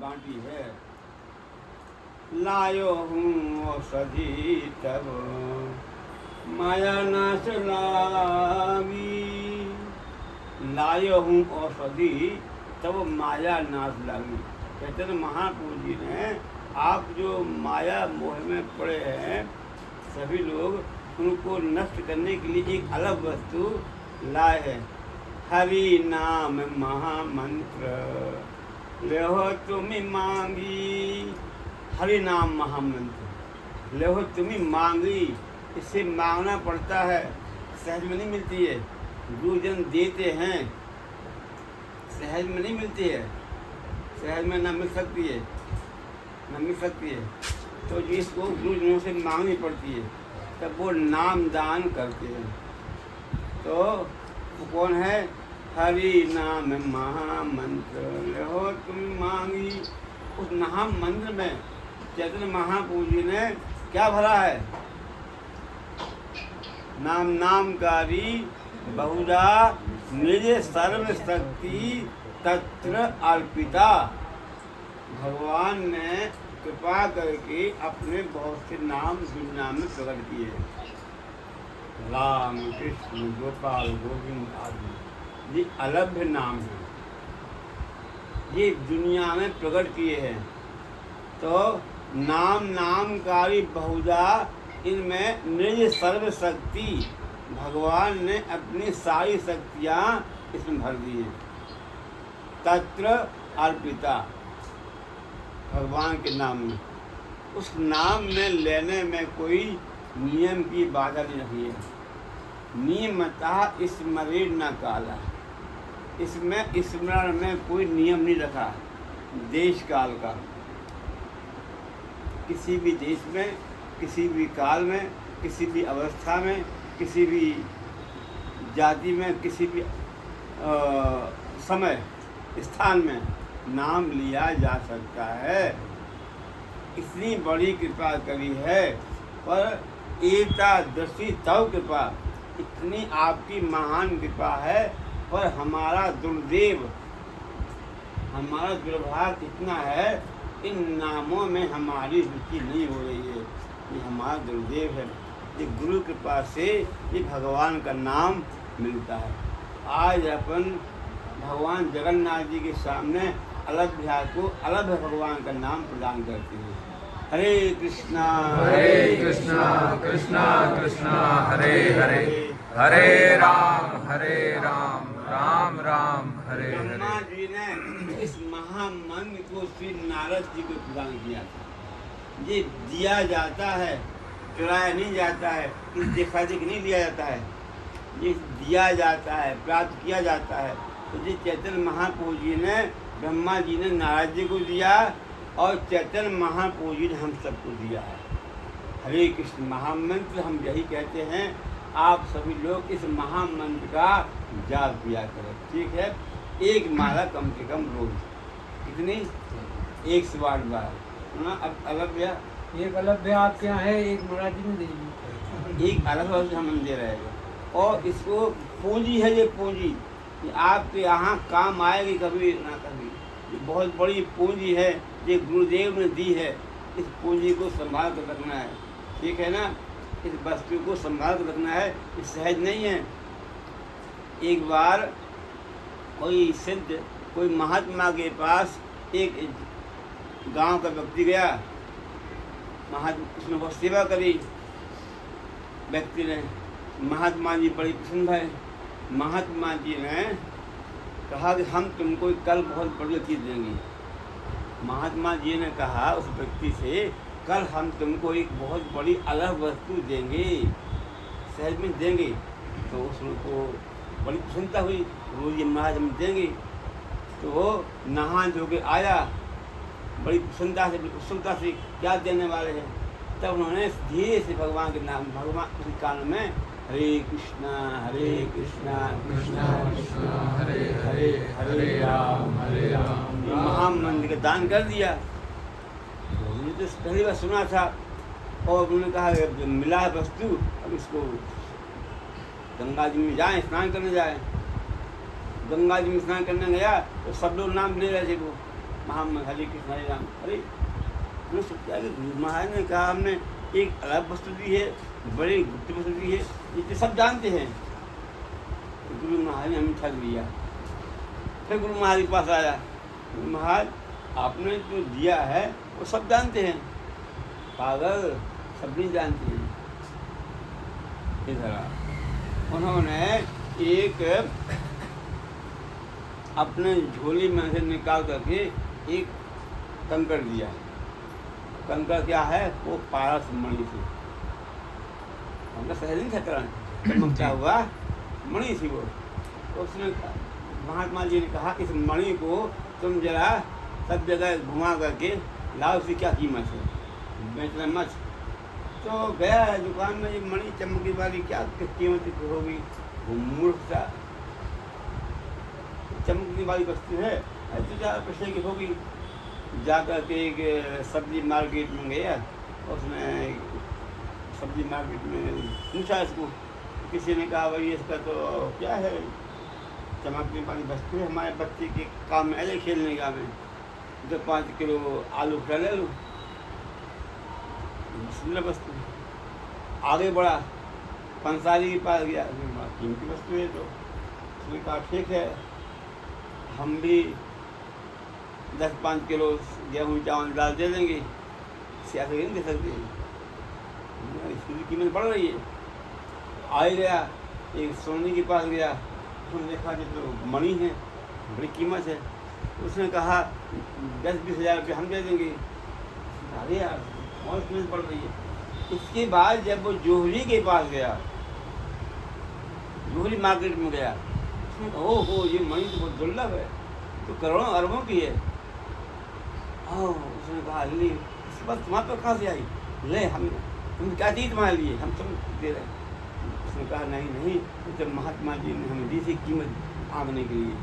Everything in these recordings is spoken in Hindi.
बांटी है। लायो हूँ औषधि तब माया नाश लागी, लायो हूँ औषधि तब माया नाश लागी। कहते हैं महापुरुष जी ने, आप जो माया मोह में पड़े हैं सभी लोग, उनको नष्ट करने के लिए एक अलग वस्तु लाए हैं। हरि नाम महामंत्र लेहो तुम्हें मांगी, हरि नाम महामंत्र लेहो तुम्हें मांगी। इससे मांगना पड़ता है, सहज में नहीं मिलती है। गुरुजन देते हैं, सहज में नहीं मिलती है, सहज में न मिल सकती है, न मिल सकती है। तो जिसको गुरुजनों से मांगनी पड़ती है तब वो नाम दान करते हैं। तो वो कौन है? हरि नाम महामंत्र लेहो तुम मांगी। उस महामंत्र में चैतन्य महापुरुष जी ने क्या भरा है? नाम नामकारी बहुधा निज सर्व शक्ति तत्र अर्पिता। भगवान ने कृपा करके अपने बहुत से नाम दुनिया में प्रकट किए। राम कृष्ण गोपाल गोविंद आदि ये अलभ्य नाम है, ये दुनिया में प्रकट किए हैं। तो नाम नामकारी बहुधा, इनमें निज सर्व शक्ति, भगवान ने अपनी सारी शक्तियाँ इसमें भर दी हैं। तत्र अर्पिता, भगवान के नाम में, उस नाम में लेने में कोई नियम की बाधा नहीं रखी है। नियमतः स्मरे न काला, इसमें स्मरण में कोई नियम नहीं रखा देश काल का। किसी भी देश में, किसी भी काल में, किसी भी अवस्था में, किसी भी जाति में, किसी भी समय स्थान में नाम लिया जा सकता है। इतनी बड़ी कृपा करी है। पर एतादृशी तव कृपा, इतनी आपकी महान कृपा है, पर हमारा दुर्दैव, हमारा दुर्भाग्य इतना है, इन नामों में हमारी रुचि नहीं हो रही है। ये हमारा दुर्दैव है। ये गुरु कृपा से ये भगवान का नाम मिलता है। आज अपन भगवान जगन्नाथ जी के सामने अलभ्या को अलभ्य भगवान का नाम प्रदान करते हैं। हरे कृष्णा कृष्णा कृष्णा कृष्णा हरे हरे, हरे राम राम राम हरे हरे। ब्रह्मा जी ने इस महामंत्र को श्री नारद जी को प्रदान किया था। ये दिया जाता है, चुराया नहीं जाता है, इस देखा देख नहीं लिया जाता है, ये दिया जाता है, प्राप्त किया जाता है। तो ये चैतन्य महापुरुष जी ने, ब्रह्मा जी ने नारद जी को दिया और चैतन्य महापुरुष जी ने हम सबको दिया है। हरे कृष्ण महामंत्र हम यही कहते हैं, आप सभी लोग इस महामंत्र का जाप किया करें, ठीक है? एक माला कम से कम रोज। कितनी? 108 बार ना। अब अलभ्या, एक अलभ्य आपके यहाँ है, एक महाराज जी ने दे दी, एक अलग हम दे रहे हैं। और इसको पूंजी है, ये पूंजी ये आपके यहाँ काम आएगी कभी ना कभी। ये बहुत बड़ी पूंजी है, ये गुरुदेव ने दी है। इस पूंजी को संभाल कर रखना है, ठीक है ना? इस वस्तु को संभाल कर रखना है, ये सहज नहीं है। एक बार कोई सिद्ध, कोई महात्मा के पास एक गांव का व्यक्ति गया। महात्मा, उसने बहुत सेवा करी व्यक्ति ने। महात्मा जी बड़ी प्रसन्न भय। महात्मा जी ने कहा कि हम तुमको कल बहुत बढ़िया चीज़ देंगे। महात्मा जी ने कहा उस व्यक्ति से, कल हम तुमको एक बहुत बड़ी अलग वस्तु देंगे, सहज में देंगे। तो उसको बड़ी प्रसन्नता हुई, रोज महाराज हम देंगे। तो वो नहा धो के आया बड़ी प्रसन्नता से, बड़ी उत्सुकता से, क्या देने वाले हैं। तब उन्होंने धीरे से भगवान के नाम, भगवान उसी कान में हरे कृष्णा कृष्णा कृष्णा हरे हरे, हरे राम महामंत्र का दान कर दिया। तो मुझे तो पहली बार सुना था। और उन्होंने कहा जब मिला है वस्तु, अब इसको गंगा जी में जाएं, स्नान करने जाएं। गंगा जी में स्नान करने गया तो सब लोग नाम ले रहे थे। वो हरे कृष्ण हरे राम। अरे मैंने सोचा कि गुरु महाराज ने कहा हमने एक अलग वस्तु दी है, बड़ी गुप्त वस्तु दी है, ये सब जानते हैं। तो गुरु महाराज ने हमें ठग लिया। फिर गुरु महाराज के पास आया, गुरु महाराज आपने जो दिया है वो सब जानते हैं। पागल, सब नहीं जानते हैं। इधर उन्होंने एक अपने झोली में से निकाल करके एक कंकड़ दिया। कंकड़ क्या है? वो पारस मणि थी। हमने सहज नहीं खतरा चमकता हुआ मणि थी वो। तो उसने महात्मा जी ने कहा इस मणि को तुम जरा सब जगह घुमा करके लाओ, उसकी क्या कीमत है, बेचना मत। तो गया दुकान में, ये मणि चमकी वाली क्या कीमत होगी? वो मूर्ख था, चमकने वाली वस्तु है, ऐसे ज़्यादा पैसे की होगी। जाकर के एक सब्जी मार्केट में गया, उसने सब्जी मार्केट में पूछा इसको, किसी ने कहा भाई इसका तो क्या है, चमकने वाली वस्तु है, हमारे बच्चे के काम में ऐसे खेलने का में, तो 5 किलो आलू उठा ले लो, सुंदर वस्तु। आगे बढ़ा, पंसारी के पास गया, कीमती वस्तु है। तो उसने कहा ठीक है, हम भी 10-5 किलो गेहूँ चावल दाल दे देंगे, इससे आगे नहीं दे सकते, इसकी भी कीमत बढ़ रही है। आ ही गया, एक सोनी के पास गया, उसने देखा कि तो मणि है, बड़ी कीमत है। उसने कहा 10-20 हज़ार रुपये हम दे देंगे। अरे यार बहुत कीमत बढ़ रही है। इसके बाद जब वो जोहरी के पास गया, जोहरी मार्केट में गया, उसने कहा ओहो ये मणि तो बहुत दुर्लभ है, तो करोड़ों अरबों की है। उसने कहा ले, इसके बाद तुम्हारे पर कहाँ से आई? ले हम क्या चीज़ तुम्हारे लिए, हम तुम दे रहे हैं। उसने कहा नहीं नहीं, तो महात्मा जी ने हमें दी थी कीमत आंकने के लिए,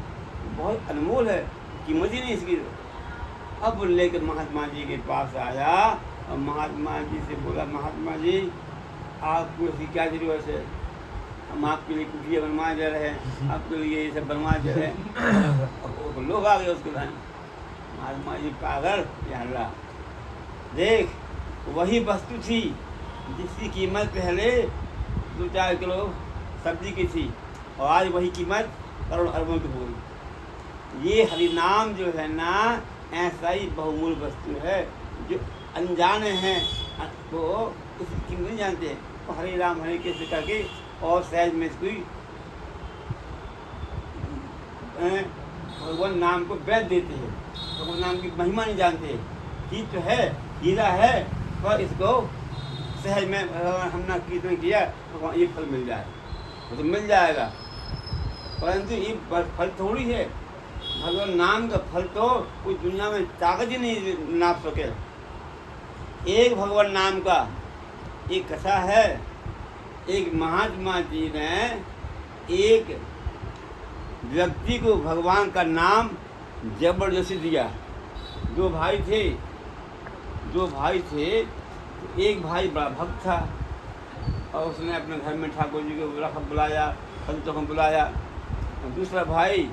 बहुत अनमोल है, कीमत ही नहीं इसकी। अब लेकर महात्मा जी के पास आया और महात्मा जी से बोला, महात्मा जी आपको इसकी क्या जरूरत है, हम आपके लिए कुटिया बनवा दे रहे हैं, आपके लिए ये सब बनवा दे रहे हैं। लोग आ गए उसके भाई, महात्मा जी पागल यार, देख वही वस्तु थी जिसकी कीमत पहले 2-4 किलो सब्जी की थी, और आज वही कीमत करोड़ अरबों की हो गई। ये हरिनाम जो है ना, ऐसा ही बहुमूल्य वस्तु है, जो अनजाने हैं वो उसकी कीमत नहीं जानते हैं। तो हरे राम हरे कृष्ण करके और सहज में कोई भगवान नाम को वैध देते हैं, भगवान नाम की महिमा नहीं जानते। चीज तो है, हीरा है, पर इसको सहज में हमने कीर्तन किया तो ये फल मिल जाए, वो तो मिल जाएगा, परंतु ये फल थोड़ी है। भगवान नाम का फल तो कोई दुनिया में ताकत ही नहीं नाप सके। एक भगवान नाम का एक कथा है, एक महात्मा जी ने एक व्यक्ति को भगवान का नाम जबरदस्ती दिया। दो भाई थे, तो एक भाई बड़ा भक्त था और उसने अपने घर में ठाकुर जी को बुलाया, संतों को बुलाया। और दूसरा भाई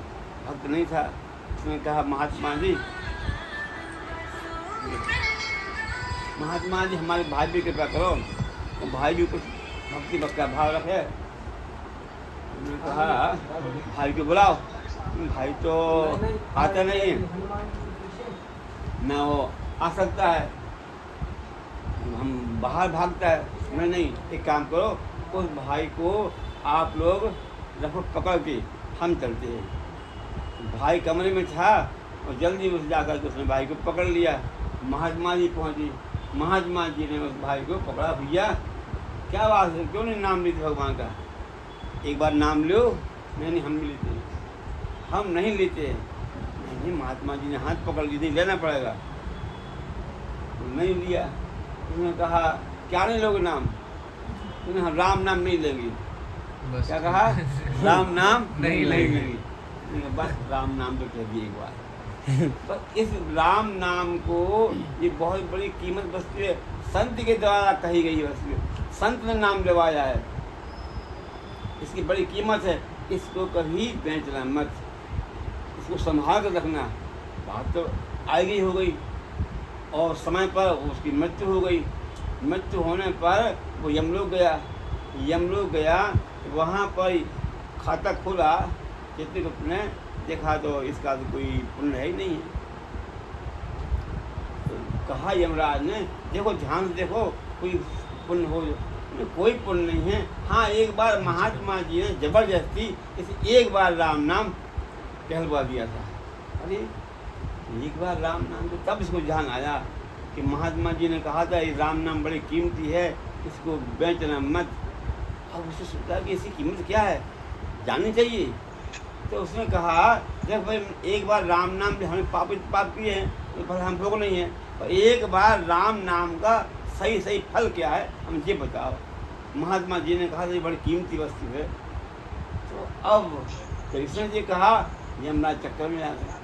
भक्त नहीं था, उसने कहा महात्मा जी हमारे भाई भी कृपा करो, तो भाई भी कुछ भक्ति भक्त का भाव रखे। उन्होंने कहा भाई को बुलाओ, भाई तो आता नहीं है ना, वो आ सकता है, हम बाहर भागता है। नहीं, एक काम करो, उस भाई को आप लोग रखो पकड़ के, हम चलते हैं। भाई कमरे में था और जल्दी उस जाकर के उसने भाई को पकड़ लिया। महात्मा जी पहुँची, महात्मा जी ने उस भाई को पकड़ा, भैया क्या बात है, क्यों नहीं नाम लेते भगवान का, एक बार नाम लो। नहीं हम नहीं लेते, हम नहीं लेते। नहीं, महात्मा जी ने हाथ पकड़ ली, नहीं लेना पड़ेगा। तो नहीं लिया। उन्होंने कहा क्या नहीं लोगे नाम? उन्होंने राम नाम नहीं लेंगे। क्या कहा? राम नाम नहीं लेंगे। बस राम नाम तो कह दिए एक बार। तो इस राम नाम को ये बहुत बड़ी कीमत वस्तु है, संत के द्वारा कही गई वस्तु है, संत ने नाम लेवाया है, इसकी बड़ी कीमत है। इसको कभी बेचना मत, इसको संभाल कर रखना। बात तो आगे हो गई और समय पर उसकी मृत्यु हो गई। मृत्यु होने पर वो यमलोक गया। वहाँ पर खाता खोला चित्रगुप्त ने, देखा तो इसका तो कोई पुण्य है ही नहीं है। तो कहा यमराज ने, देखो ध्यान से देखो, कोई पुण्य हो, कोई पुण्य नहीं है। हाँ, एक बार महात्मा जी ने जबरदस्ती इसे एक बार राम नाम कहलवा दिया था। अरे एक बार राम नाम, तो तब इसको ध्यान आया कि महात्मा जी ने कहा था ये राम नाम बड़ी कीमती है, इसको बेचना मत। अब उसने सोचा कि इसकी कीमत क्या है, जाननी चाहिए। तो उसने कहा, देख भाई, एक बार राम नाम भी हमें पाप किए हैं, तो फल हम लोग नहीं है, और एक बार राम नाम का सही फल क्या है हम ये बताओ। महात्मा जी ने कहा, ये बड़ी कीमती वस्तु है। तो अब कृष्ण जी कहा, यमराज चक्कर में आ गया।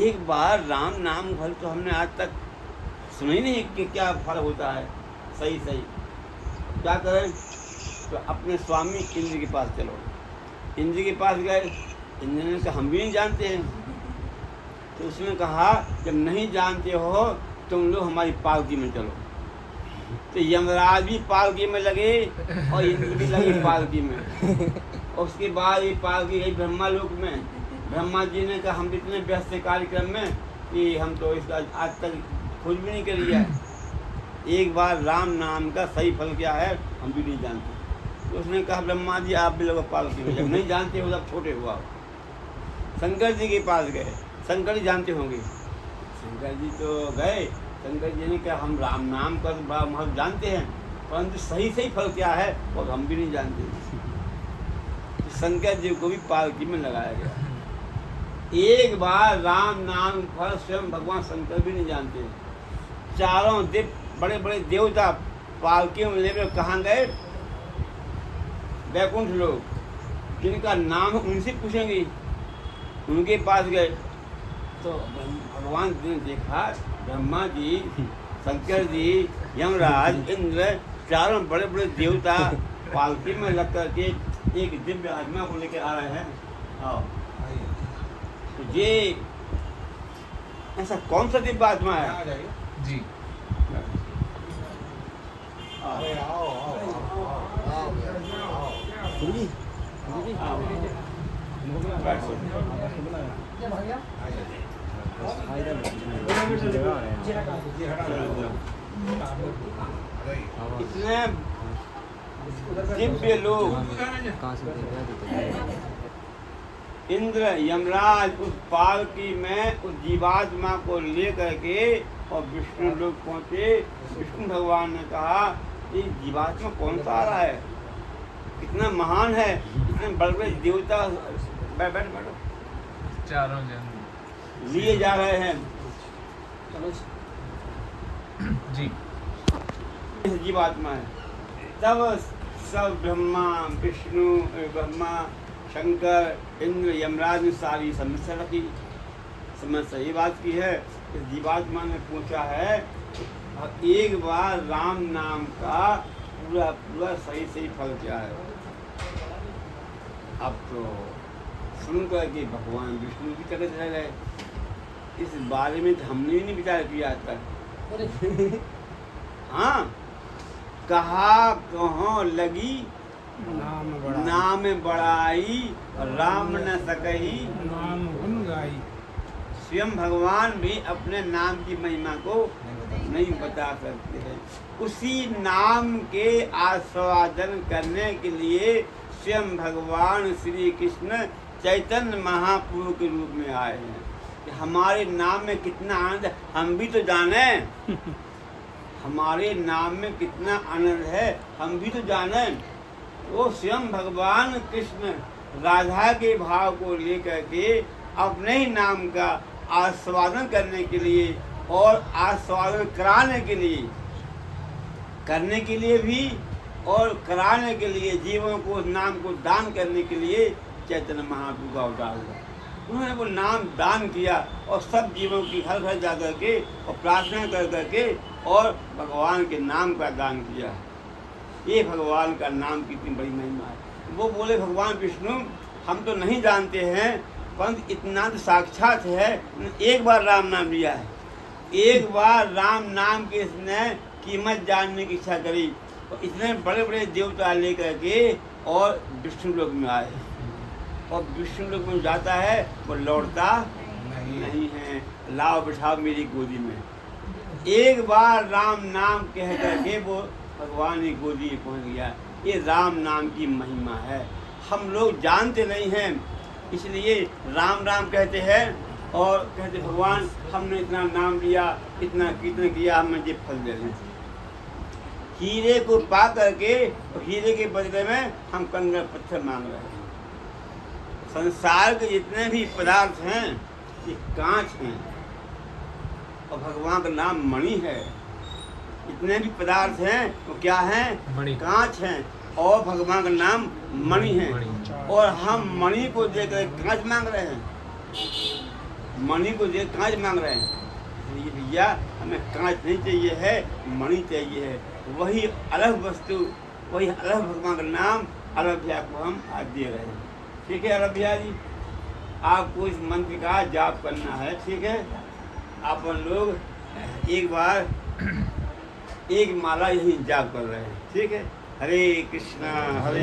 एक बार राम नाम फल तो हमने आज तक सुना ही नहीं कि क्या फल होता है सही। क्या करें? तो अपने स्वामी इंद्र के पास चलो। इंद्र के पास गए। इंद्र ने कहा, हम भी नहीं जानते हैं। तो उसने कहा, जब नहीं जानते हो तुम लोग हमारी पालकी में चलो। तो यमराज भी पालकी में लगे और इंद्र भी लगे पालकी में। उसके बाद ये पालकी गई ब्रह्मा लोक में। ब्रह्मा जी ने कहा, हम इतने व्यस्त थे कार्यक्रम में कि हम तो इसका आज तक खोज भी नहीं कर लिया है। एक बार राम नाम का सही फल क्या है हम भी नहीं जानते। तो उसने कहा, ब्रह्मा जी आप भी लोग पालकी में, जब नहीं जानते हो तब छोटे हुआ। शंकर जी के पास गए। शंकर जी जानते होंगे। शंकर जी तो गए। शंकर जी ने कहा, हम राम नाम का बड़ा महत्व जानते हैं, परंतु सही फल क्या है और हम भी नहीं जानते। तो शंकर जी को भी पालकी में लगाया गया। एक बार राम नाम फल स्वयं भगवान शंकर भी नहीं जानते। चारों बड़े बड़े देवता पालकी में लेकर कहाँ गए? वैकुंठ लोग, जिनका नाम उनसे पूछेंगे, उनके पास गए। तो भगवान ने देखा, ब्रह्मा जी, शंकर जी, यमराज, इंद्र, चारों बड़े बड़े देवता पालकी में लग करके एक दिव्य आत्मा को लेकर आ रहे हैं। आओ, तो ये ऐसा कौन सा दिव्य आत्मा है जी? इतने दिव्य लोग, इंद्र यमराज उस पालकी में उस जीवात्मा को लेकर के और विष्णु लोग पहुंचे। विष्णु भगवान ने कहा, ये जीवात्मा कौन सा आ रहा है, कितना महान है, इतने बड़े बड़े देवता बैठो चारों जन लिए जा रहे हैं। जी। जीवात्मा है। तब सब ब्रह्मा शंकर इंद्र यमराज ने सारी समस्या रखी। समस्या ये बात की है कि जीवात्मा ने पूछा है, एक बार राम नाम का पूरा सही फल क्या है। अब तो सुन कर के भगवान विष्णु की तरह रह गए। इस बारे में तो हमने भी नहीं विचार किया आज तक। हाँ, कहा कहाँ लगी नाम बड़ाई, राम न सकही नाम गुण गाई। स्वयं भगवान भी अपने नाम की महिमा को नहीं बता सकते हैं। उसी नाम के आस्वादन करने के लिए स्वयं भगवान श्री कृष्ण चैतन्य महाप्रभु के रूप में आए हैं। कि हमारे नाम में कितना आनंद है हम भी तो जाने। हमारे नाम में कितना आनंद है हम भी तो जाने। वो स्वयं भगवान कृष्ण राधा के भाव को लेकर के अपने ही नाम का आस्वादन करने के लिए और आस्वादन कराने के लिए भी और कराने के लिए जीवों को नाम को दान करने के लिए चैतन्य महाप्रभु का अवतार हुआ। उन्होंने वो नाम दान किया और सब जीवों की घर घर जा करके और प्रार्थना कर करके और भगवान के नाम का दान किया। ये भगवान का नाम कितनी बड़ी महिमा है। वो बोले, भगवान विष्णु हम तो नहीं जानते हैं परंतु इतना तो साक्षात है, एक बार राम नाम लिया है, एक बार राम नाम की इसने कीमत जानने की इच्छा करी और इतने बड़े बड़े देवता लेकर के और विष्णु लोक में आए, और विष्णु लोक में जाता है वो लौटता नहीं है। लाओ बिठाओ मेरी गोदी में। एक बार राम नाम कह करके वो भगवान की गोदी में पहुंच गया। ये राम नाम की महिमा है, हम लोग जानते नहीं हैं, इसलिए राम राम कहते हैं और कहते भगवान हमने इतना नाम लिया, इतना कीर्तन किया, हमें ये फल दे दें। हीरे को पा करके और हीरे के बदले में हम कंकड़ पत्थर मांग रहे हैं। संसार के जितने भी पदार्थ हैं ये कांच हैं और भगवान का नाम मणि है। जितने भी पदार्थ हैं वो क्या हैं? मणि। कांच हैं और भगवान का नाम मणि है। और हम मणि को देकर कांच मांग रहे हैं, मणि को देख कांच मांग रहे हैं। ये भैया हमें कांच नहीं चाहिए है, मणि चाहिए है। वही अलग वस्तु, वही अलग भगवान का नाम अरभ्या को हम आज दे रहे हैं। ठीक है अरभ्या जी, आपको इस मंत्र का जाप करना है। ठीक है, आप लोग एक बार एक माला यही जाप कर रहे हैं। ठीक है, हरे कृष्णा हरे